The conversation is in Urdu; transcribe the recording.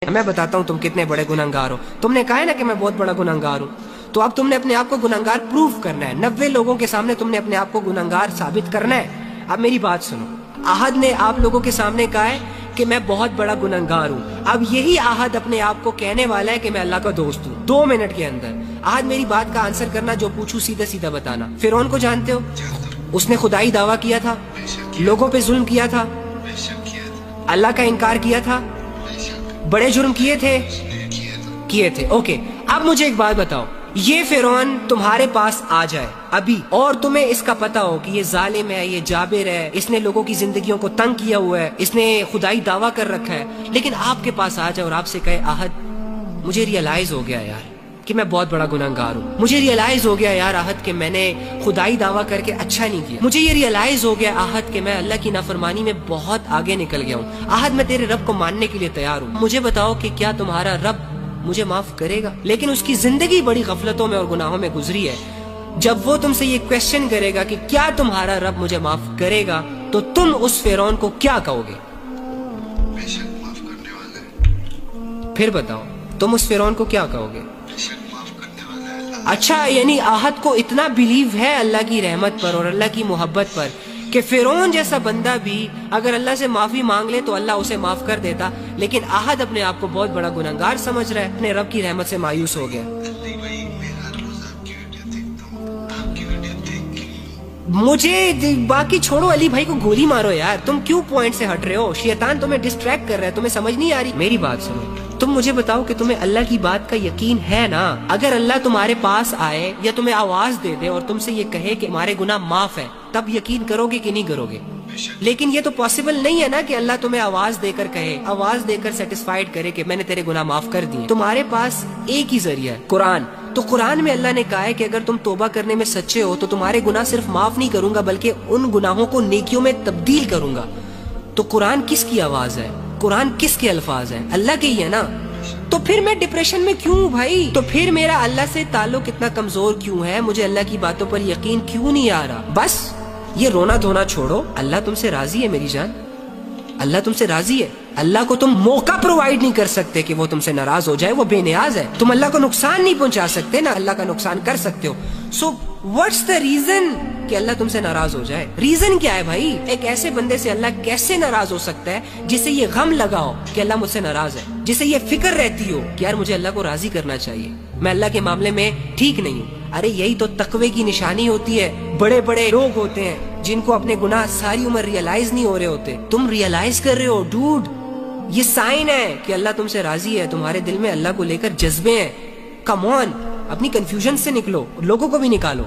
میں بتاتا ہوں تم کتنے بڑے گنہگار ہو. تم نے کہا ہے نا کہ میں بہت بڑا گنہگار ہوں, تو اب تم نے اپنے آپ کو گنہگار پروف کرنا ہے. 90 لوگوں کے سامنے تم نے اپنے آپ کو گنہگار ثابت کرنا ہے. اب میری بات سنو, احد نے آپ لوگوں کے سامنے کہا ہے کہ میں بہت بڑا گنہگار ہوں. اب یہی احد اپنے آپ کو کہنے والا ہے کہ میں اللہ کا دوست ہوں 2 منٹ کے اندر. احد میری بات کا آنسر کرنا, جو پوچھوں سیدھا سیدھا بتانا. فرعون کو جانتے ہو؟ اس نے خدائی دعویٰ کیا تھا, لوگوں پہ ظلم کیا تھا, اللہ کا انکار کیا تھا, بڑے جرم کیے تھے. اوکے, اب مجھے ایک بات بتاؤ, یہ فرعون تمہارے پاس آ جائے ابھی اور تمہیں اس کا پتہ ہو کہ یہ ظالم ہے, یہ جابر ہے, اس نے لوگوں کی زندگیوں کو تنگ کیا ہوا ہے, اس نے خدائی دعویٰ کر رکھا ہے, لیکن آپ کے پاس آ جائے اور آپ سے کہے احد مجھے ریئلائز ہو گیا یار کہ میں بہت بڑا گنہگار ہوں, مجھے ریئلائز ہو گیا یار احد کہ میں نے خدائی دعویٰ کر کے اچھا نہیں کیا, مجھے یہ ریئلائز ہو گیا احد کہ میں اللہ کی نافرمانی میں بہت آگے نکل گیا ہوں. احد میں تیرے رب کو ماننے کے لیے تیار ہوں, مجھے بتاؤ کہ کیا تمہارا رب مجھے معاف کرے گا؟ لیکن اس کی زندگی بڑی غفلتوں میں اور گناہوں میں گزری ہے. جب وہ تم سے یہ کویسچن کرے گا کہ کیا تمہارا رب مجھے معاف کرے گا, تو تم اس فرعون کو کیا کہو گے؟ بے شک معاف کرنے والا ہے. پھر بتاؤ تم اس فرعون کو کیا کہو گے؟ بے شک معاف کرنے والا ہے اللہ. اچھا, یعنی احد کو اتنا بلیو ہے اللہ کی رحمت پر اور اللہ کی محبت پر کہ فرعون جیسا بندہ بھی اگر اللہ سے معافی مانگ لے تو اللہ اسے معاف کر دیتا, لیکن احد اپنے آپ کو بہت بڑا گنہگار سمجھ رہا ہے, اپنے رب کی رحمت سے مایوس ہو گیا. نہیں بھائی, میں ہر روز آپ کی ویڈیو دیکھتا ہوں, آپ کی ویڈیو دیکھ کے مجھے باقی چھوڑو, علی بھائی کو گولی مارو یار, تم کیوں پوائنٹ سے ہٹ رہے ہو؟ شیطان تمہیں ڈسٹریکٹ کر رہا ہے, تمہیں سمجھ نہیں آ رہی. میری بات سنو, تم مجھے بتاؤ کہ تمہیں اللہ کی بات کا یقین ہے نا؟ اگر اللہ تمہارے پاس آئے یا تمہیں آواز دے دے اور تم سے یہ کہے کہ ہمارے گناہ معاف ہیں, تب یقین کرو گے کہ نہیں کرو گے؟ لیکن یہ تو پاسبل نہیں ہے نا کہ اللہ تمہیں آواز دے کر کہے, آواز دے کر سیٹسفائیڈ کرے کہ میں نے تیرے گناہ معاف کر دیے. تمہارے پاس ایک ہی ذریعہ ہے, قرآن. تو قرآن میں اللہ نے کہا ہے کہ اگر تم توبہ کرنے میں سچے ہو تو تمہارے گناہ صرف معاف نہیں کروں گا بلکہ ان گناہوں کو نیکیوں میں تبدیل کروں گا. تو قرآن کس کی آواز ہے؟ قرآن کس کے الفاظ ہیں؟ اللہ کے ہی ہے نا. تو پھر میں ڈپریشن میں کیوں ہوں بھائی؟ تو پھر میرا اللہ سے تعلق اتنا کمزور کیوں ہے؟ مجھے اللہ کی باتوں پر یقین کیوں نہیں آ رہا؟ بس یہ رونا دھونا چھوڑو, اللہ تم سے راضی ہے میری جان, اللہ تم سے راضی ہے. اللہ کو تم موقع پرووائڈ نہیں کر سکتے کہ وہ تم سے ناراض ہو جائے, وہ بے نیاز ہے. تم اللہ کو نقصان نہیں پہنچا سکتے نا, اللہ کا نقصان کر سکتے ہو. سو واٹس دا ریزن کہ اللہ تم سے ناراض ہو جائے؟ ریزن کیا ہے بھائی؟ ایک ایسے بندے سے اللہ کیسے ناراض ہو سکتا ہے جسے یہ غم لگا ہو کہ اللہ مجھ سے ناراض ہے, جسے یہ فکر رہتی ہو کہ یار مجھے اللہ کو راضی کرنا چاہیے, میں اللہ کے معاملے میں ٹھیک نہیں ہوں. ارے یہی تو تقوی کی نشانی ہوتی ہے. بڑے بڑے لوگ ہوتے ہیں جن کو اپنے گناہ ساری عمر ریئلائز نہیں ہو رہے ہوتے, تم ریئلائز کر رہے ہو ڈوڈ. یہ سائن ہے کہ اللہ تم سے راضی ہے, تمہارے دل میں اللہ کو لے کر جذبے ہیں. کم آن, اپنی کنفیوژن سے نکلو, لوگوں کو بھی نکالو.